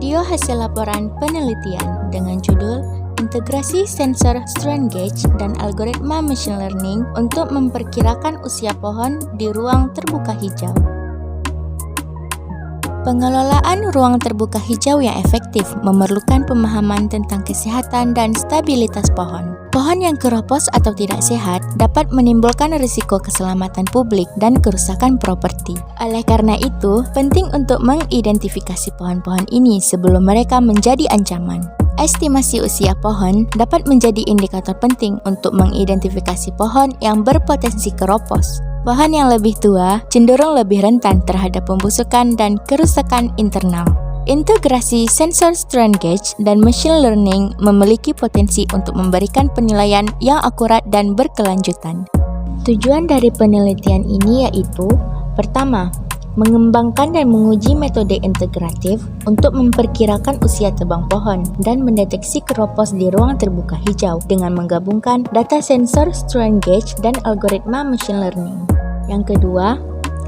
Video hasil laporan penelitian dengan judul Integrasi Sensor Strain Gauge dan Algoritma Machine Learning untuk memperkirakan usia pohon di ruang terbuka hijau. Pengelolaan ruang terbuka hijau yang efektif memerlukan pemahaman tentang kesehatan dan stabilitas pohon. Pohon yang keropos atau tidak sehat dapat menimbulkan risiko keselamatan publik dan kerusakan properti. Oleh karena itu, penting untuk mengidentifikasi pohon-pohon ini sebelum mereka menjadi ancaman. Estimasi usia pohon dapat menjadi indikator penting untuk mengidentifikasi pohon yang berpotensi keropos. Pohon yang lebih tua cenderung lebih rentan terhadap pembusukan dan kerusakan internal. Integrasi sensor strain gauge dan machine learning memiliki potensi untuk memberikan penilaian yang akurat dan berkelanjutan. Tujuan dari penelitian ini yaitu: pertama, mengembangkan dan menguji metode integratif untuk memperkirakan usia tebang pohon dan mendeteksi keropos di ruang terbuka hijau dengan menggabungkan data sensor strain gauge dan algoritma machine learning. Yang kedua,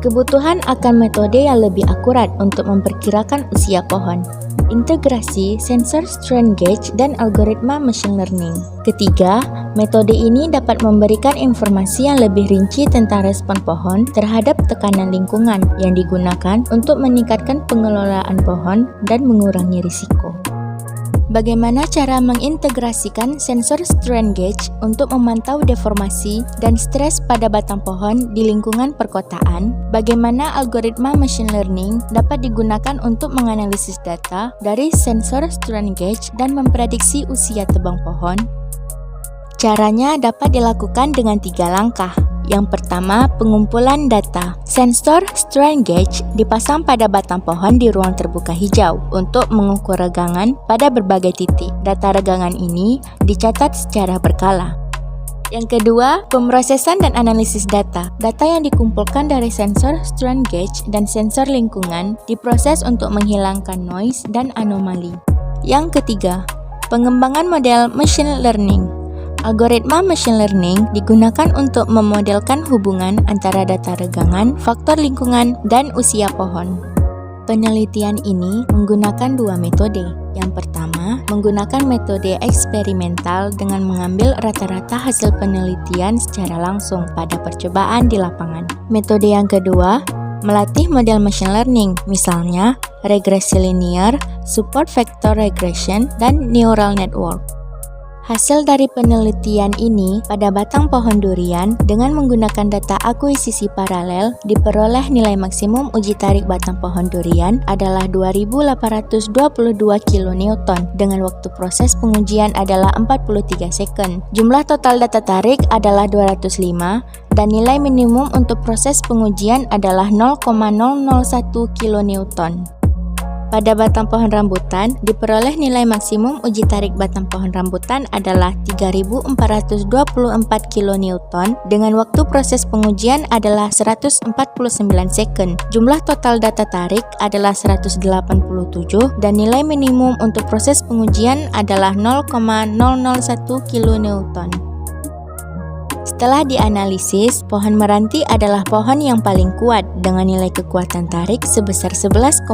kebutuhan akan metode yang lebih akurat untuk memperkirakan usia pohon. Integrasi sensor strain gauge dan algoritma machine learning. Ketiga, metode ini dapat memberikan informasi yang lebih rinci tentang respon pohon terhadap tekanan lingkungan yang digunakan untuk meningkatkan pengelolaan pohon dan mengurangi risiko. Bagaimana cara mengintegrasikan sensor strain gauge untuk memantau deformasi dan stres pada batang pohon di lingkungan perkotaan? Bagaimana algoritma machine learning dapat digunakan untuk menganalisis data dari sensor strain gauge dan memprediksi usia tebang pohon? Caranya dapat dilakukan dengan 3 langkah. Yang pertama, pengumpulan data. Sensor strain gauge dipasang pada batang pohon di ruang terbuka hijau untuk mengukur regangan pada berbagai titik. Data regangan ini dicatat secara berkala. Yang kedua, pemrosesan dan analisis data. Data yang dikumpulkan dari sensor strain gauge dan sensor lingkungan diproses untuk menghilangkan noise dan anomali. Yang ketiga, pengembangan model machine learning. Algoritma machine learning digunakan untuk memodelkan hubungan antara data regangan, faktor lingkungan, dan usia pohon. Penelitian ini menggunakan 2 metode. Yang pertama, menggunakan metode eksperimental dengan mengambil rata-rata hasil penelitian secara langsung pada percobaan di lapangan. Metode yang kedua, melatih model machine learning, misalnya regresi linear, support vector regression, dan neural network. Hasil dari penelitian ini pada batang pohon durian dengan menggunakan data akuisisi paralel diperoleh nilai maksimum uji tarik batang pohon durian adalah 2.822 kN dengan waktu proses pengujian adalah 43 second. Jumlah total data tarik adalah 205 dan nilai minimum untuk proses pengujian adalah 0,001 kN. Pada batang pohon rambutan, diperoleh nilai maksimum uji tarik batang pohon rambutan adalah 3.424 kN dengan waktu proses pengujian adalah 149 second. Jumlah total data tarik adalah 187 dan nilai minimum untuk proses pengujian adalah 0,001 kN. Setelah dianalisis, pohon meranti adalah pohon yang paling kuat dengan nilai kekuatan tarik sebesar 11,13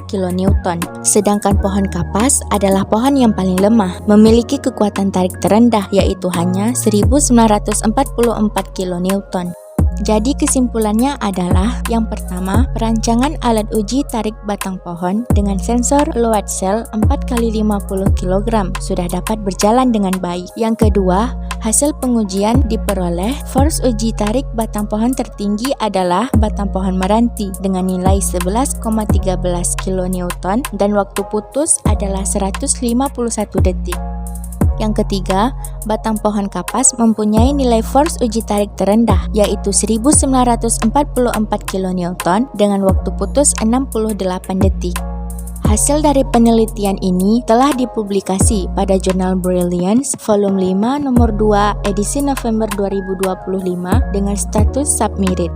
kN. Sedangkan pohon kapas adalah pohon yang paling lemah, memiliki kekuatan tarik terendah yaitu hanya 1944 kN. Jadi kesimpulannya adalah: yang pertama, perancangan alat uji tarik batang pohon dengan sensor load cell 4x50 kg sudah dapat berjalan dengan baik. Yang kedua, hasil pengujian diperoleh force uji tarik batang pohon tertinggi adalah batang pohon meranti dengan nilai 11,13 kN dan waktu putus adalah 151 detik. Yang ketiga, batang pohon kapas mempunyai nilai force uji tarik terendah yaitu 1944 kN dengan waktu putus 68 detik. Hasil dari penelitian ini telah dipublikasi pada jurnal Brilliance volume 5 nomor 2 edisi November 2025 dengan status submitted.